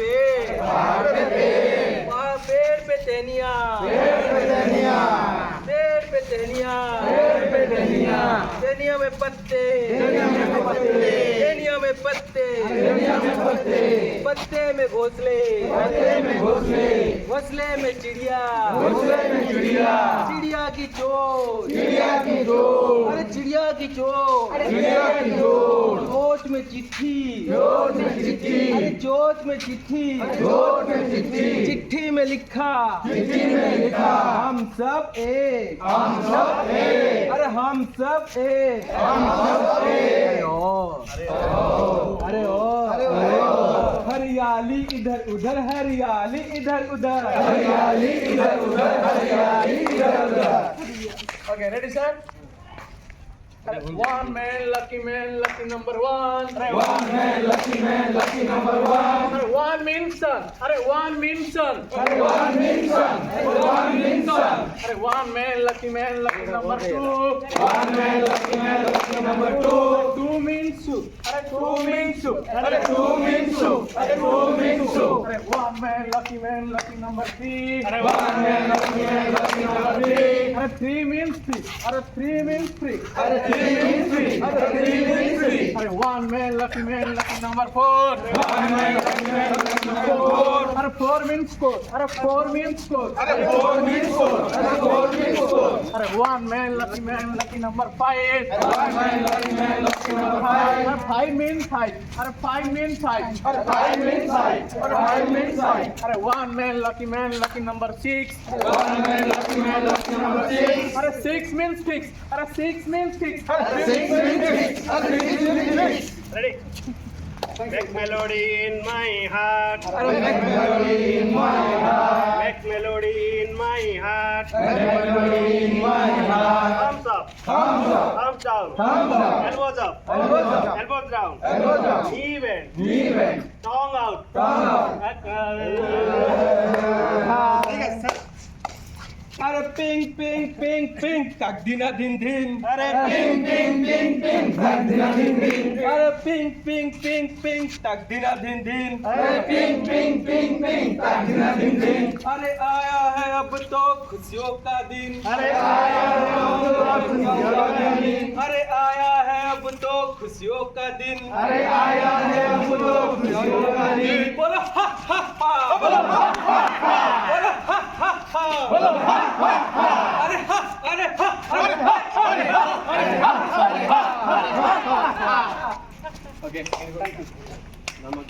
पेड़, वहाँ पेड़ पे टहनियाँ, पेड़ पे टहनियाँ, टहनियाँ में पत्ते, टहनियाँ में पत्ते, पत्ते में घोंसले, घोंसले में चिड़िया, चिड़िया की चोंच, अरे चिड़िया की चोंच, चोंच में चिट्ठी, अरे चोंच में चिट्ठी, चिट्ठी में लिखा, हम सब एक, अरे हम सब एक, अरे ओ हरियाली इधर उधर, हरियाली इधर उधर, हरियाली इधर उधर, हरियाली इधर उधर। Okay, ready sir? One man, lucky number one. One man, lucky number one. One means son. One means son. One means son. One means son. One man, lucky number two. One man, lucky number two. Two means soup. Two means soup. Two means soup. Two means soup. One man, lucky number three. One man, lucky number three. Three means three. Three means three. Three means three. Three means three. One man, lucky number four. One man, lucky number four. Four means four. Four means four. Four means four. Four means four. One man, lucky number five. One man, lucky number five. Five means five. Five means five. Five means five. Five means five. One man, lucky number six. One man, lucky number six. Six means six. Six means six. Six means six. Ready? Make melody in my heart. Make melody in my heart. Make melody in my heart. Make melody in my heart. Thumbs up. Thumbs up. Thumbs down. Thumbs up. Elbows up. Elbows up. Elbows down. Elbows down. Even. Even. Tongue out. Tongue out. अरे ping ping ping ping तक दिना दिन दिन, अरे Ping, ping, ping, ping. Tag dina din din. अरे ping ping ping ping तक दिना दिन दिन। Ping, ping, ping, ping. Tag dina din din. अरे आया है अब तो खुशियों का दिन, अरे आया है अब तो खुशियों का दिन। अरे आया है अब तो खुशियों का दिन। अरे आया है अब तो खुशियों का दिन। बोलो हा हा हा, बोलो हा हा हा, बोलो हा हा हा, बोलो हा हा हा, अरे हा अरे हा अरे हा अरे हा अरे हा अरे हा। ओके धमक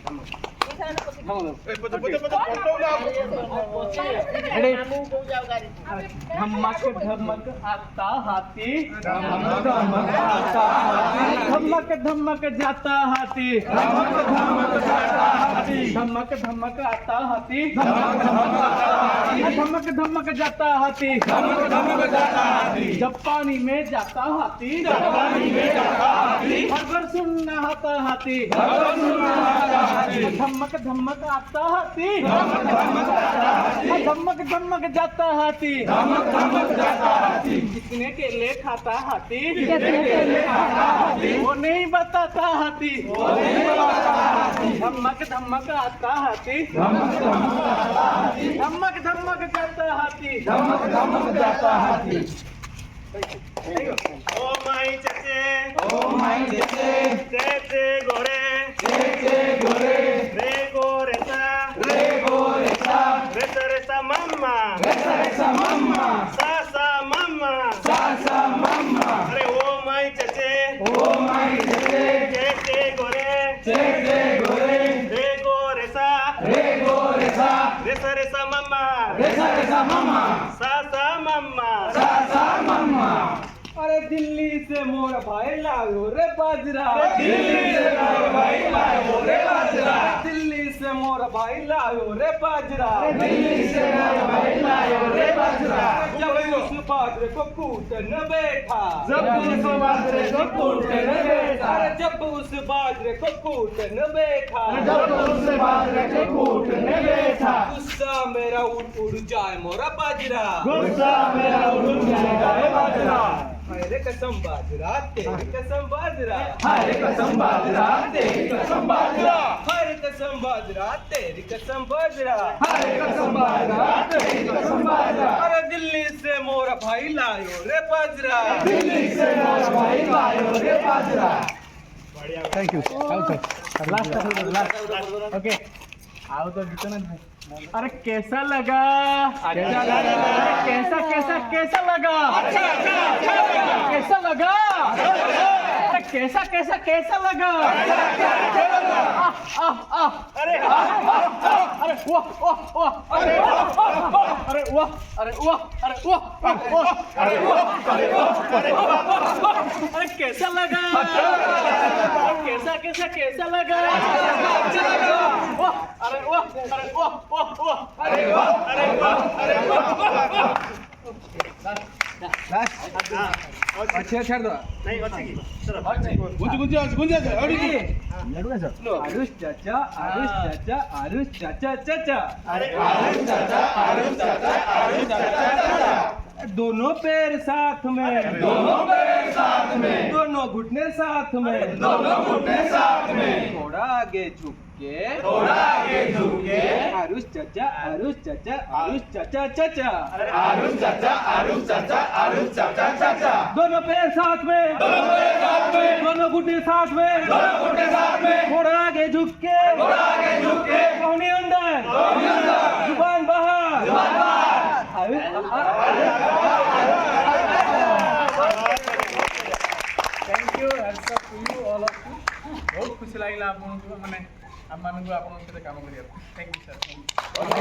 धमक आता हाथी, धमक आता हाथी, धमक धमक जाता हाथी, धमक धमक जाता हाथी, धमक धमक आता हाथी, धमक धमक जाता हाथी, धमक धमक जाता हाथी, जब पानी में जाता हाथी, जब पानी में जाता हाथी, खबर सुनना आता हाथी, खबर सुनना आता हाथी, धमक धमक आता हाथी, धमक धमक जाता हाथी, धमक धमक जाता हाथी, धमक धमक जाता हाथी, कितने केले खाता हाथी, कितने केले खाता हाथी, वो नहीं बताता हाथी, वो नहीं बताता हाथी, धमक धमक आता हाथी, धमक धमक जाता हाथी, धमक धमक जाता हाथी, धमक धमक जाता हाथी। Oh my चचे, Oh my chete. चचे गोरे, Chete gore. रे गोरेसा, Re goresa. रेसा रेसा मम्मा, Resa resa mama. सा सा मम्मा। Salsa mama. अरे ओ माय चचे, Oh my chete. चचे गोरे, Chete gore. रे गोरेसा, Re goresa. रेसा रेसा मम्मा, Resa resa mama. सा सा मम्मा। Salsa mama. अरे दिल्ली से मोर भाई लाओ रे बाजरा, दिल्ली से मोर भाई लाओ रे बाजरा। दिल्ली से मोर भाई लाओ रे बाजरा, दिल्ली से मोर भाई लाओ रे बाजरा। जब उस बाजरे को कूटने बैठा, जब उस बाजरे को कूटने बैठा। अरे जब उस बाजरे को कूटने बैठा, जब उस बाजरे को कूटने बैठा। गुस्सा मेरा उड़ उड़ जाए मोरा बाजरा, गुस्सा मेरा उड़ जाएगा रे बाजरा। मेरे कसम बाजरा, तेरी कसम बाजरा, हरे कसम बाजरा, तेरी कसम बाजरा। हर कसम कसम बाजरा तेरी कसम बाजरा हरे कसम बाजरा तेरी कसम बाजरा अरे दिल्ली से मोरा भाई लायो रे बाजरा दिल्ली से मोरा भाई लायो रे बाजरा बढ़िया थैंक यू लास्ट ओके आओ तो गीत ना अरे कैसा लगा अच्छा लगा अरे कैसा कैसा कैसा लगा अच्छा कैसा लगा अरे कैसा कैसा कैसा लगा अरे अरे वाह वाह वाह अरे अरे वाह अरे वाह अरे वाह अरे वाह अरे कैसा लगा कैसा कैसा कैसा लगा वाह अरे वाह अरे वाह वाह वाह अरे वाह अरे वाह अरे वाह अच्छा छाड़ दो नहीं अच्छी की चलो आरुष चाचा आरुष चाचा चाचा अरे दोनों पैर साथ में दोनों घुटने साथ में थोड़ा आगे झुक के आरुष चाचा दोनों पैर साथ में दोनों घुटने साथ में थोड़ा आगे झुक के कोहनी अंदर जुबान बाहर thank you hats up to you all of you बहुत खुशी लागला आपन माने हम मानगु आपन सहित काम करिया थैंक यू सर